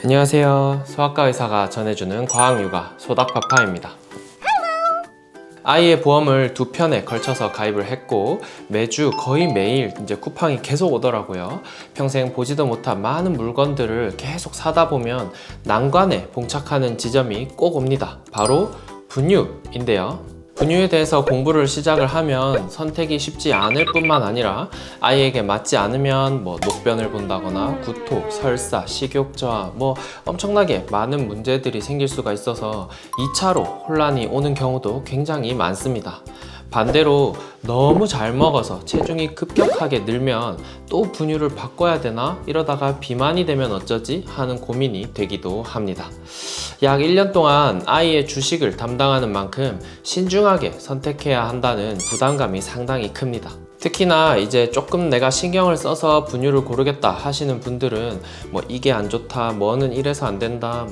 안녕하세요. 소아과 의사가 전해주는 과학육아 소닥파파입니다. 아이의 보험을 두 편에 걸쳐서 가입을 했고 매주 거의 매일 이제 쿠팡이 계속 오더라고요. 평생 보지도 못한 많은 물건들을 계속 사다 보면 난관에 봉착하는 지점이 꼭 옵니다. 바로 분유인데요. 분유에 대해서 공부를 시작을 하면 선택이 쉽지 않을 뿐만 아니라 아이에게 맞지 않으면 녹변을 본다거나 구토, 설사, 식욕 저하 엄청나게 많은 문제들이 생길 수가 있어서 2차로 혼란이 오는 경우도 굉장히 많습니다. 반대로 너무 잘 먹어서 체중이 급격하게 늘면 또 분유를 바꿔야 되나? 이러다가 비만이 되면 어쩌지? 하는 고민이 되기도 합니다. 약 1년 동안 아이의 주식을 담당하는 만큼 신중하게 선택해야 한다는 부담감이 상당히 큽니다. 특히나 이제 조금 내가 신경을 써서 분유를 고르겠다 하시는 분들은 이게 안 좋다, 뭐는 이래서 안 된다,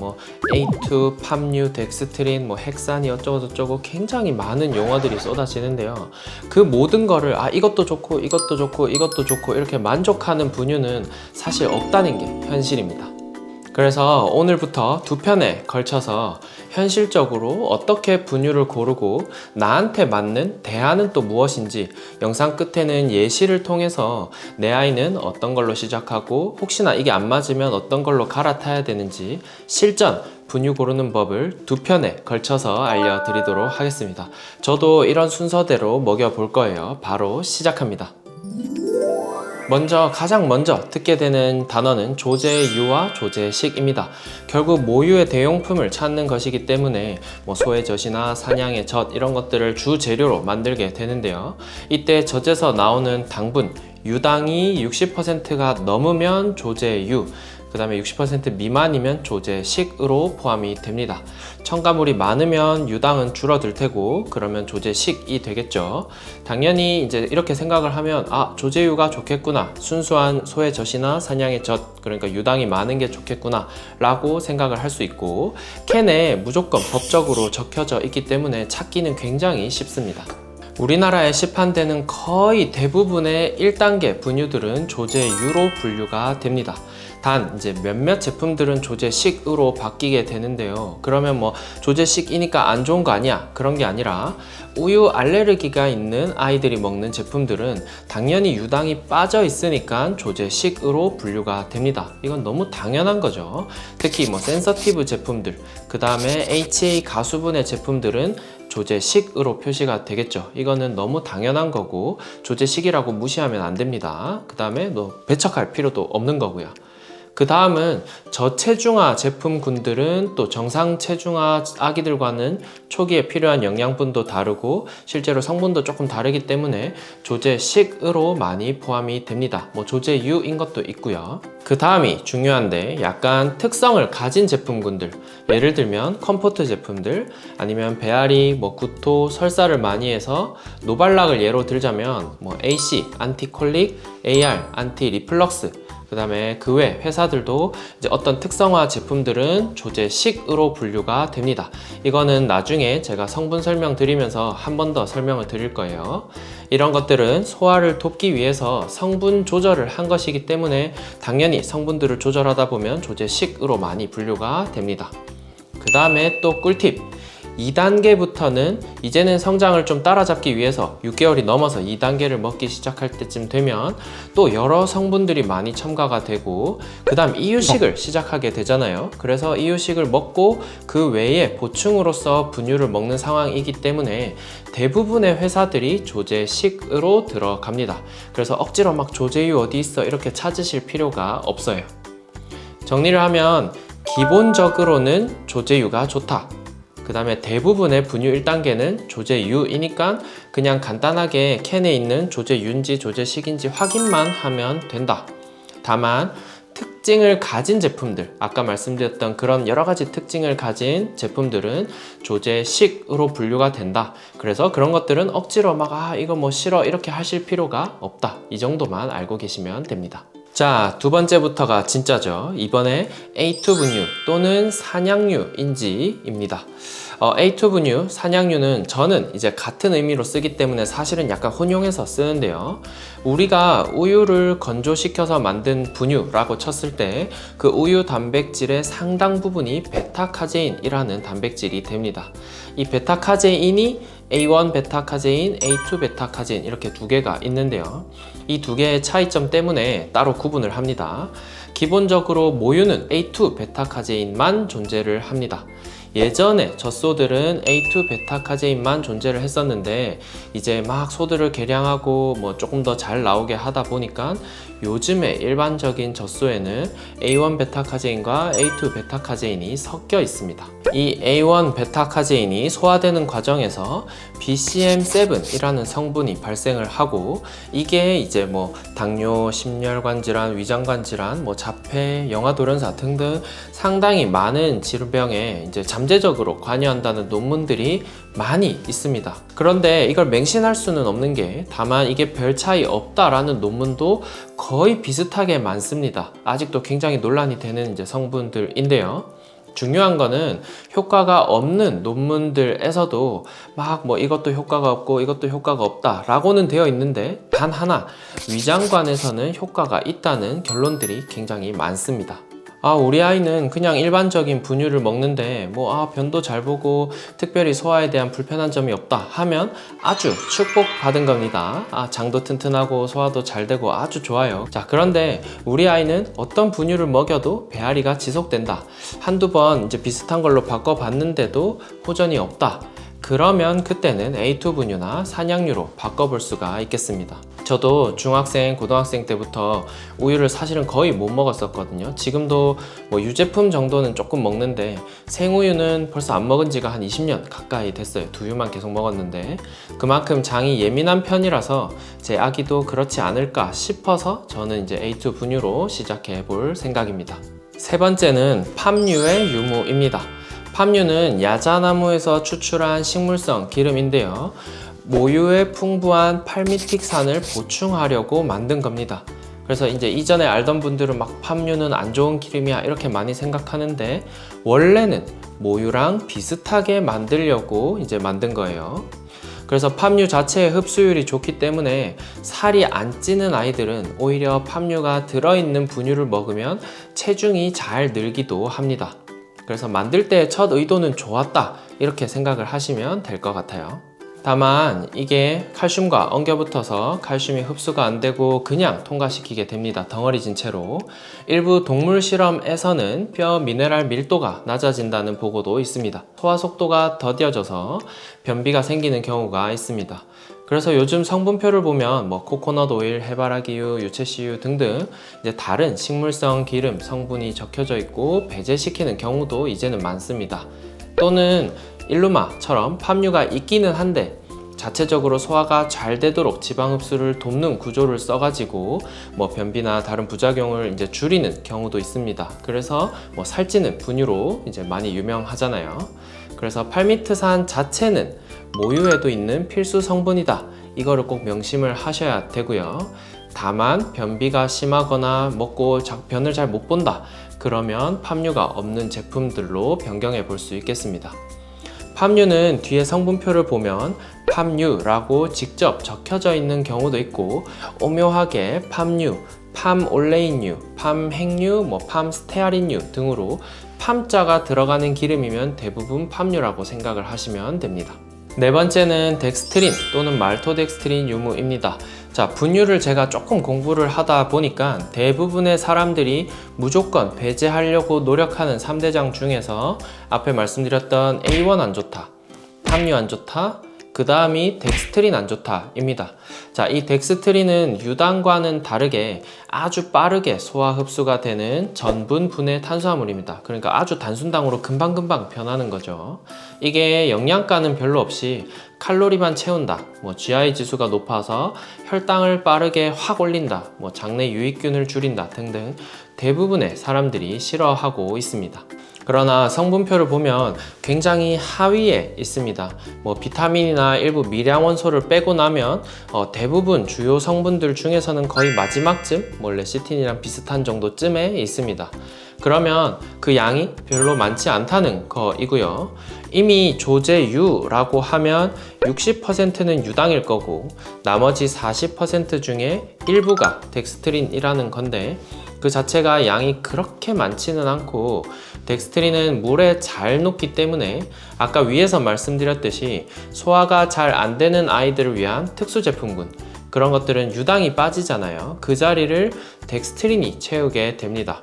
A2, 팜유, 덱스트린, 헥산이 어쩌고저쩌고 굉장히 많은 용어들이 쏟아지는데요. 그 모든 거를 이것도 좋고 이것도 좋고 이것도 좋고 이렇게 만족하는 분유는 사실 없다는 게 현실입니다. 그래서 오늘부터 두 편에 걸쳐서 현실적으로 어떻게 분유를 고르고 나한테 맞는 대안은 또 무엇인지 영상 끝에는 예시를 통해서 내 아이는 어떤 걸로 시작하고 혹시나 이게 안 맞으면 어떤 걸로 갈아타야 되는지 실전 분유 고르는 법을 두 편에 걸쳐서 알려드리도록 하겠습니다. 저도 이런 순서대로 먹여볼 거예요. 바로 시작합니다. 가장 먼저 듣게 되는 단어는 조제유와 조제식입니다. 결국 모유의 대용품을 찾는 것이기 때문에 소의 젖이나 사냥의 젖 이런 것들을 주 재료로 만들게 되는데요. 이때 젖에서 나오는 당분, 유당이 60%가 넘으면 조제유, 그 다음에 60% 미만이면 조제식으로 포함이 됩니다. 첨가물이 많으면 유당은 줄어들 테고 그러면 조제식이 되겠죠. 당연히 이제 이렇게 생각을 하면 조제유가 좋겠구나, 순수한 소의 젖이나 사냥의 젖, 그러니까 유당이 많은 게 좋겠구나 라고 생각을 할 수 있고 캔에 무조건 법적으로 적혀져 있기 때문에 찾기는 굉장히 쉽습니다. 우리나라에 시판되는 거의 대부분의 1단계 분유들은 조제유로 분류가 됩니다. 단 이제 몇몇 제품들은 조제식으로 바뀌게 되는데요. 그러면 조제식이니까 안 좋은 거 아니야? 그런 게 아니라 우유 알레르기가 있는 아이들이 먹는 제품들은 당연히 유당이 빠져 있으니까 조제식으로 분류가 됩니다. 이건 너무 당연한 거죠. 특히 센서티브 제품들, 그 다음에 HA 가수분해 제품들은 조제식으로 표시가 되겠죠. 이거는 너무 당연한 거고 조제식이라고 무시하면 안 됩니다. 그 다음에 배척할 필요도 없는 거고요. 그 다음은 저체중아 제품군들은 또 정상 체중아 아기들과는 초기에 필요한 영양분도 다르고 실제로 성분도 조금 다르기 때문에 조제식으로 많이 포함이 됩니다. 조제유인 것도 있고요. 그 다음이 중요한데 약간 특성을 가진 제품군들, 예를 들면 컴포트 제품들 아니면 배앓이, 구토, 설사를 많이 해서 노발락을 예로 들자면 AC, 안티콜릭, AR, 안티리플럭스, 그 다음에 그 외 회사들도 이제 어떤 특성화 제품들은 조제식으로 분류가 됩니다. 이거는 나중에 제가 성분 설명 드리면서 한 번 더 설명을 드릴 거예요. 이런 것들은 소화를 돕기 위해서 성분 조절을 한 것이기 때문에 당연히 성분들을 조절하다 보면 조제식으로 많이 분류가 됩니다. 그 다음에 또 꿀팁, 2단계부터는 이제는 성장을 좀 따라잡기 위해서 6개월이 넘어서 2단계를 먹기 시작할 때쯤 되면 또 여러 성분들이 많이 첨가가 되고 그 다음 이유식을 시작하게 되잖아요. 그래서 이유식을 먹고 그 외에 보충으로서 분유를 먹는 상황이기 때문에 대부분의 회사들이 조제식으로 들어갑니다. 그래서 억지로 조제유 어디 있어 이렇게 찾으실 필요가 없어요. 정리를 하면 기본적으로는 조제유가 좋다. 그 다음에 대부분의 분유 1단계는 조제유이니까 그냥 간단하게 캔에 있는 조제유인지 조제식인지 확인만 하면 된다. 다만 특징을 가진 제품들, 아까 말씀드렸던 그런 여러가지 특징을 가진 제품들은 조제식으로 분류가 된다. 그래서 그런 것들은 억지로 이거 싫어 이렇게 하실 필요가 없다. 이 정도만 알고 계시면 됩니다. 자, 두 번째부터가 진짜죠. 이번에 A2 분유 또는 산양유인지입니다. A2 분유, 산양유는 저는 이제 같은 의미로 쓰기 때문에 사실은 약간 혼용해서 쓰는데요. 우리가 우유를 건조시켜서 만든 분유라고 쳤을 때 그 우유 단백질의 상당 부분이 베타카제인이라는 단백질이 됩니다. 이 베타카제인이 A1 베타카제인, A2 베타카제인 이렇게 두 개가 있는데요. 이 두 개의 차이점 때문에 따로 구분을 합니다. 기본적으로 모유는 A2 베타카제인만 존재를 합니다. 예전에 젖소들은 A2 베타카제인만 존재를 했었는데 이제 막 소들을 개량하고 뭐 조금 더 잘 나오게 하다 보니까 요즘에 일반적인 젖소에는 A1 베타카제인과 A2 베타카제인이 섞여 있습니다. 이 A1 베타카제인이 소화되는 과정에서 BCM7이라는 성분이 발생을 하고 이게 이제 뭐 당뇨, 심혈관 질환, 위장관 질환, 뭐 자폐, 영아돌연사 등등 상당히 많은 질병에 이제 잠재적으로 관여한다는 논문들이 많이 있습니다. 그런데 이걸 맹신할 수는 없는 게 다만 이게 별 차이 없다라는 논문도 거의 비슷하게 많습니다. 아직도 굉장히 논란이 되는 이제 성분들인데요. 중요한 거는 효과가 없는 논문들에서도 막 뭐 이것도 효과가 없고 이것도 효과가 없다 라고는 되어 있는데 단 하나 위장관에서는 효과가 있다는 결론들이 굉장히 많습니다. 우리 아이는 그냥 일반적인 분유를 먹는데 변도 잘 보고 특별히 소화에 대한 불편한 점이 없다 하면 아주 축복받은 겁니다. 장도 튼튼하고 소화도 잘 되고 아주 좋아요. 자, 그런데 우리 아이는 어떤 분유를 먹여도 배앓이가 지속된다. 한두 번 이제 비슷한 걸로 바꿔봤는데도 호전이 없다. 그러면 그때는 A2 분유나 산양유로 바꿔볼 수가 있겠습니다. 저도 중학생, 고등학생 때부터 우유를 사실은 거의 못 먹었었거든요. 지금도 뭐 유제품 정도는 조금 먹는데 생우유는 벌써 안 먹은 지가 한 20년 가까이 됐어요. 두유만 계속 먹었는데 그만큼 장이 예민한 편이라서 제 아기도 그렇지 않을까 싶어서 저는 이제 A2 분유로 시작해 볼 생각입니다. 세 번째는 팜유의 유무입니다. 팜유는 야자나무에서 추출한 식물성 기름인데요. 모유에 풍부한 팔미틱산을 보충하려고 만든 겁니다. 그래서 이제 이전에 알던 분들은 막 팜유는 안 좋은 기름이야 이렇게 많이 생각하는데 원래는 모유랑 비슷하게 만들려고 이제 만든 거예요. 그래서 팜유 자체의 흡수율이 좋기 때문에 살이 안 찌는 아이들은 오히려 팜유가 들어있는 분유를 먹으면 체중이 잘 늘기도 합니다. 그래서 만들 때 첫 의도는 좋았다 이렇게 생각을 하시면 될 것 같아요. 다만 이게 칼슘과 엉겨붙어서 칼슘이 흡수가 안 되고 그냥 통과시키게 됩니다. 덩어리진 채로. 일부 동물 실험에서는 뼈 미네랄 밀도가 낮아진다는 보고도 있습니다. 소화 속도가 더뎌져서 변비가 생기는 경우가 있습니다. 그래서 요즘 성분표를 보면 코코넛 오일, 해바라기유, 유채씨유 등등 이제 다른 식물성 기름 성분이 적혀져 있고 배제시키는 경우도 이제는 많습니다. 또는 일루마처럼 팜유가 있기는 한데 자체적으로 소화가 잘 되도록 지방 흡수를 돕는 구조를 써가지고 변비나 다른 부작용을 이제 줄이는 경우도 있습니다. 그래서 살찌는 분유로 이제 많이 유명하잖아요. 그래서 팔미트산 자체는 모유에도 있는 필수 성분이다. 이거를 꼭 명심을 하셔야 되고요. 다만 변비가 심하거나 먹고 변을 잘 못 본다. 그러면 팜유가 없는 제품들로 변경해 볼 수 있겠습니다. 팜유는 뒤에 성분표를 보면 팜유라고 직접 적혀져 있는 경우도 있고 오묘하게 팜유, 팜올레인유, 팜핵유, 팜스테아린유 등으로 팜자가 들어가는 기름이면 대부분 팜유라고 생각을 하시면 됩니다. 네 번째는 덱스트린 또는 말토덱스트린 유무입니다. 자, 분유를 제가 조금 공부를 하다 보니까 대부분의 사람들이 무조건 배제하려고 노력하는 3대장 중에서 앞에 말씀드렸던 A1 안 좋다, 팜유 안 좋다, 그 다음이 덱스트린 안 좋다 입니다. 자, 이 덱스트린은 유당과는 다르게 아주 빠르게 소화 흡수가 되는 전분 분해 탄수화물입니다. 그러니까 아주 단순당으로 금방금방 변하는 거죠. 이게 영양가는 별로 없이 칼로리만 채운다, GI 지수가 높아서 혈당을 빠르게 확 올린다, 장내 유익균을 줄인다 등등 대부분의 사람들이 싫어하고 있습니다. 그러나 성분표를 보면 굉장히 하위에 있습니다. 뭐 비타민이나 일부 미량원소를 빼고 나면 대부분 주요 성분들 중에서는 거의 마지막쯤, 뭐 레시틴이랑 비슷한 정도쯤에 있습니다. 그러면 그 양이 별로 많지 않다는 거이고요. 이미 조제유라고 하면 60%는 유당일 거고 나머지 40% 중에 일부가 덱스트린이라는 건데, 그 자체가 양이 그렇게 많지는 않고 덱스트린은 물에 잘 녹기 때문에 아까 위에서 말씀드렸듯이 소화가 잘 안 되는 아이들을 위한 특수 제품군, 그런 것들은 유당이 빠지잖아요. 그 자리를 덱스트린이 채우게 됩니다.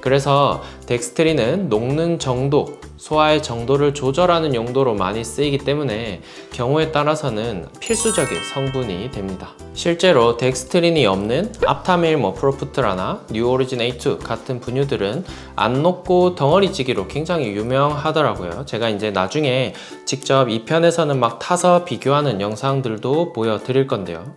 그래서 덱스트린은 녹는 정도, 소화의 정도를 조절하는 용도로 많이 쓰이기 때문에 경우에 따라서는 필수적인 성분이 됩니다. 실제로 덱스트린이 없는 앞타밀, 프로프트라나 뉴오리진 A2 같은 분유들은 안 녹고 덩어리지기로 굉장히 유명하더라고요. 제가 이제 나중에 직접 이 편에서는 막 타서 비교하는 영상들도 보여드릴 건데요.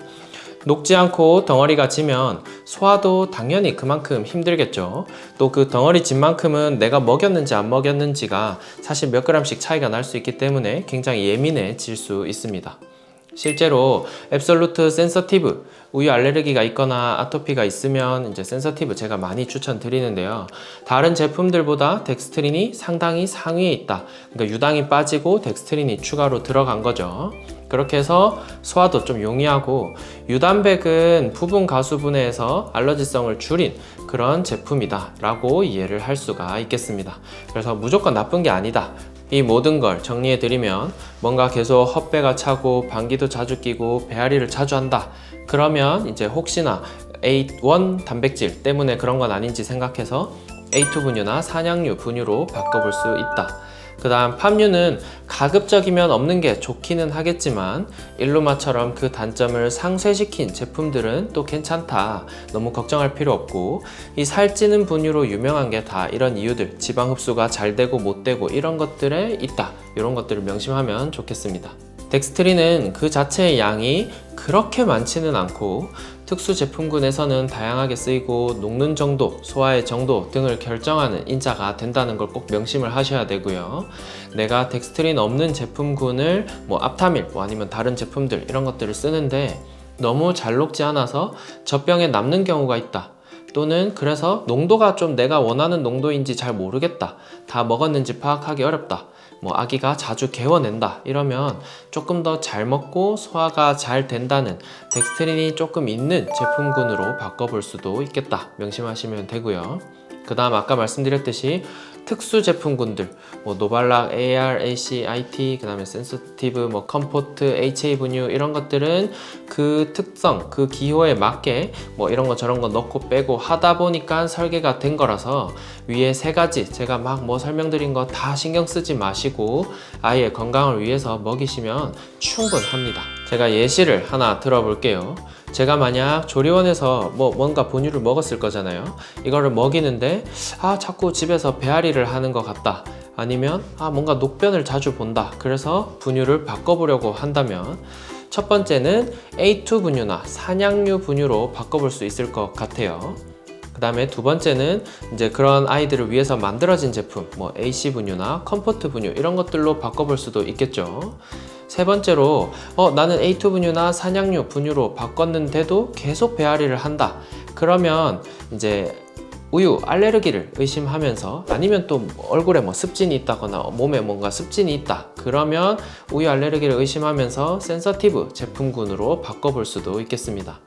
녹지 않고 덩어리가 지면 소화도 당연히 그만큼 힘들겠죠. 또 그 덩어리 진 만큼은 내가 먹였는지 안 먹였는지가 사실 몇 그램씩 차이가 날 수 있기 때문에 굉장히 예민해질 수 있습니다. 실제로 앱솔루트 센서티브, 우유 알레르기가 있거나 아토피가 있으면 이제 센서티브 제가 많이 추천드리는데요. 다른 제품들보다 덱스트린이 상당히 상위에 있다. 그러니까 유당이 빠지고 덱스트린이 추가로 들어간 거죠. 그렇게 해서 소화도 좀 용이하고, 유단백은 부분 가수분해에서 알러지성을 줄인 그런 제품이다 라고 이해를 할 수가 있겠습니다. 그래서 무조건 나쁜 게 아니다. 이 모든 걸 정리해드리면, 뭔가 계속 헛배가 차고 방귀도 자주 끼고 배앓이를 자주 한다. 그러면 이제 혹시나 A1 단백질 때문에 그런 건 아닌지 생각해서 A2 분유나 산양유 분유로 바꿔볼 수 있다. 그 다음 팜유는 가급적이면 없는 게 좋기는 하겠지만 일루마처럼 그 단점을 상쇄시킨 제품들은 또 괜찮다. 너무 걱정할 필요 없고, 이 살찌는 분유로 유명한 게 다 이런 이유들, 지방 흡수가 잘 되고 못 되고 이런 것들에 있다. 이런 것들을 명심하면 좋겠습니다. 덱스트린은 그 자체의 양이 그렇게 많지는 않고 특수 제품군에서는 다양하게 쓰이고 녹는 정도, 소화의 정도 등을 결정하는 인자가 된다는 걸 꼭 명심을 하셔야 되고요. 내가 덱스트린 없는 제품군을 앞타밀 아니면 다른 제품들 이런 것들을 쓰는데 너무 잘 녹지 않아서 젖병에 남는 경우가 있다. 또는 그래서 농도가 좀 내가 원하는 농도인지 잘 모르겠다. 다 먹었는지 파악하기 어렵다. 아기가 자주 개워낸다 이러면 조금 더 잘 먹고 소화가 잘 된다는 덱스트린이 조금 있는 제품군으로 바꿔볼 수도 있겠다. 명심하시면 되고요. 그 다음 아까 말씀드렸듯이 특수 제품군들, 노발락, AR, AC, IT, 그 다음에 센서티브, 컴포트, HA 분유 이런 것들은 그 특성, 그 기호에 맞게 이런 거 저런 거 넣고 빼고 하다 보니까 설계가 된 거라서 위에 세 가지 제가 막 설명드린 거 다 신경 쓰지 마시고 아이의 건강을 위해서 먹이시면 충분합니다. 제가 예시를 하나 들어볼게요. 제가 만약 조리원에서 뭔가 분유를 먹었을 거잖아요. 이거를 먹이는데 자꾸 집에서 배앓이를 하는 것 같다. 아니면 뭔가 녹변을 자주 본다. 그래서 분유를 바꿔보려고 한다면 첫 번째는 A2 분유나 산양유 분유로 바꿔볼 수 있을 것 같아요. 그 다음에 두 번째는 이제 그런 아이들을 위해서 만들어진 제품, AC 분유나 컴포트 분유 이런 것들로 바꿔볼 수도 있겠죠. 세 번째로 나는 A2 분유나 산양유 분유로 바꿨는데도 계속 배앓이를 한다. 그러면 이제 우유 알레르기를 의심하면서, 아니면 또 얼굴에 습진이 있다거나 몸에 뭔가 습진이 있다. 그러면 우유 알레르기를 의심하면서 센서티브 제품군으로 바꿔볼 수도 있겠습니다.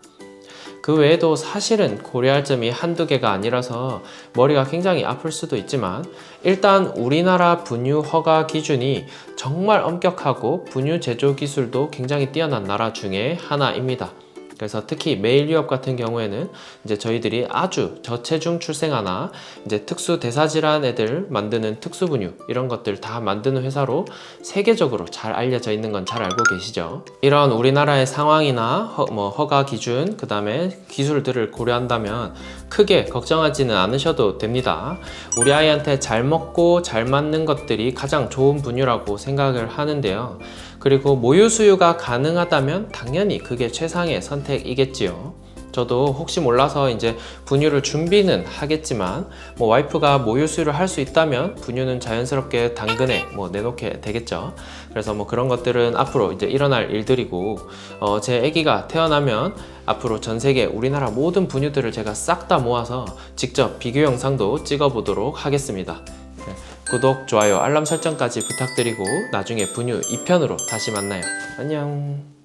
그 외에도 사실은 고려할 점이 한두 개가 아니라서 머리가 굉장히 아플 수도 있지만, 일단 우리나라 분유 허가 기준이 정말 엄격하고 분유 제조 기술도 굉장히 뛰어난 나라 중에 하나입니다. 그래서 특히 메일유업 같은 경우에는 이제 저희들이 아주 저체중 출생아나 이제 특수 대사질환 애들 만드는 특수분유 이런 것들 다 만드는 회사로 세계적으로 잘 알려져 있는 건 잘 알고 계시죠. 이런 우리나라의 상황이나 허가 기준, 그 다음에 기술들을 고려한다면 크게 걱정하지는 않으셔도 됩니다. 우리 아이한테 잘 먹고 잘 맞는 것들이 가장 좋은 분유라고 생각을 하는데요. 그리고 모유 수유가 가능하다면 당연히 그게 최상의 선택이겠지요. 저도 혹시 몰라서 이제 분유를 준비는 하겠지만 뭐 와이프가 모유 수유를 할 수 있다면 분유는 자연스럽게 당근에 뭐 내놓게 되겠죠. 그래서 뭐 그런 것들은 앞으로 이제 일어날 일들이고 제 아기가 태어나면 앞으로 전 세계 우리나라 모든 분유들을 제가 싹 다 모아서 직접 비교 영상도 찍어 보도록 하겠습니다. 네, 구독, 좋아요, 알람 설정까지 부탁드리고 나중에 분유 2편으로 다시 만나요. 안녕.